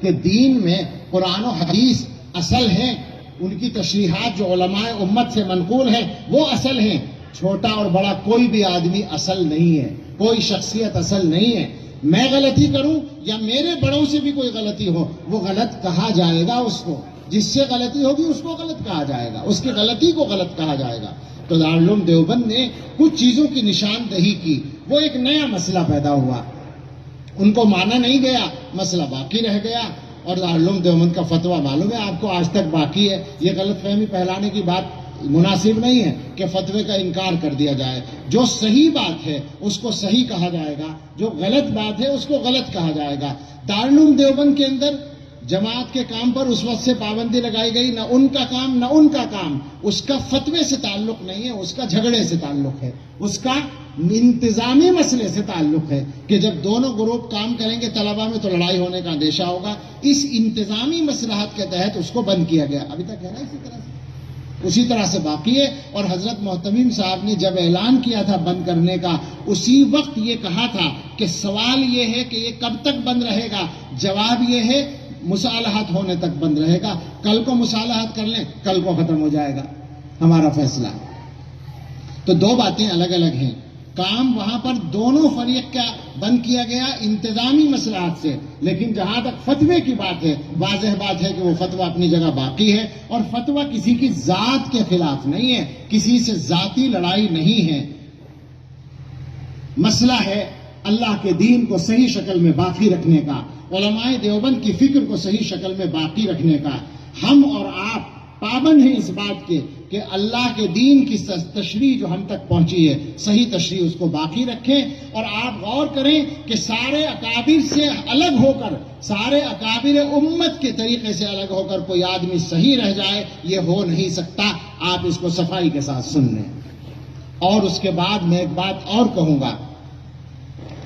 کہ دین میں قرآن و حدیث اصل ہیں، ان کی تشریحات جو علماء امت سے منقول ہیں وہ اصل ہیں. چھوٹا اور بڑا کوئی بھی آدمی اصل نہیں ہے، کوئی شخصیت اصل نہیں ہے. میں غلطی کروں یا میرے بڑوں سے بھی کوئی غلطی ہو، وہ غلط کہا جائے گا. اس کو جس سے غلطی ہوگی اس کو غلط کہا جائے گا، اس کی غلطی کو غلط کہا جائے گا. تو دارالعلوم دیوبند نے کچھ چیزوں کی نشاندہی کی. وہ ایک نیا مسئلہ پیدا ہوا، ان کو مانا نہیں گیا، مسئلہ باقی رہ گیا. اور دارالعلوم دیوبند کا فتویٰ معلوم ہے آپ کو آج تک باقی ہے. یہ غلط فہمی پھیلانے کی بات مناسب نہیں ہے کہ فتوے کا انکار کر دیا جائے. جو صحیح بات ہے اس کو صحیح کہا جائے گا، جو غلط بات ہے اس کو غلط کہا جائے گا. دارالعلوم دیوبند کے اندر جماعت کے کام پر اس وقت سے پابندی لگائی گئی، نہ ان کا کام نہ ان کا کام. اس کا فتوے سے تعلق نہیں ہے، اس کا جھگڑے سے تعلق ہے، اس کا انتظامی مسئلے سے تعلق ہے کہ جب دونوں گروپ کام کریں گے طلبہ میں تو لڑائی ہونے کا اندیشہ ہوگا. اس انتظامی مصلحت کے تحت اس کو بند کیا گیا. ابھی تک ہے نا اسی طرح سے باقی ہے. اور حضرت محتمیم صاحب نے جب اعلان کیا تھا بند کرنے کا، اسی وقت یہ کہا تھا کہ سوال یہ ہے کہ یہ کب تک بند رہے گا. جواب یہ ہے مصالحت ہونے تک بند رہے گا. کل کو مصالحت کر لیں، کل کو ختم ہو جائے گا ہمارا فیصلہ. تو دو باتیں الگ الگ ہیں. کام وہاں پر دونوں فریق کا بند کیا گیا انتظامی مصلحت سے، لیکن جہاں تک فتوے کی بات ہے، واضح بات ہے کہ وہ فتویٰ اپنی جگہ باقی ہے. اور فتویٰ کسی کی ذات کے خلاف نہیں ہے، کسی سے ذاتی لڑائی نہیں ہے. مسئلہ ہے اللہ کے دین کو صحیح شکل میں باقی رکھنے کا، علماء دیوبند کی فکر کو صحیح شکل میں باقی رکھنے کا. ہم اور آپ پابند ہیں اس بات کے کہ اللہ کے دین کی تشریح جو ہم تک پہنچی ہے صحیح تشریح اس کو باقی رکھیں. اور آپ غور کریں کہ سارے اکابر سے الگ ہو کر، سارے اکابر امت کے طریقے سے الگ ہو کر کوئی آدمی صحیح رہ جائے، یہ ہو نہیں سکتا. آپ اس کو صفائی کے ساتھ سن لیں. اور اس کے بعد میں ایک بات اور کہوں گا،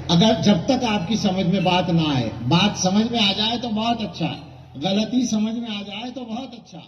اگر جب تک آپ کی سمجھ میں بات نہ آئے، بات سمجھ میں آ جائے تو بہت اچھا، غلطی سمجھ میں آ جائے تو بہت اچھا.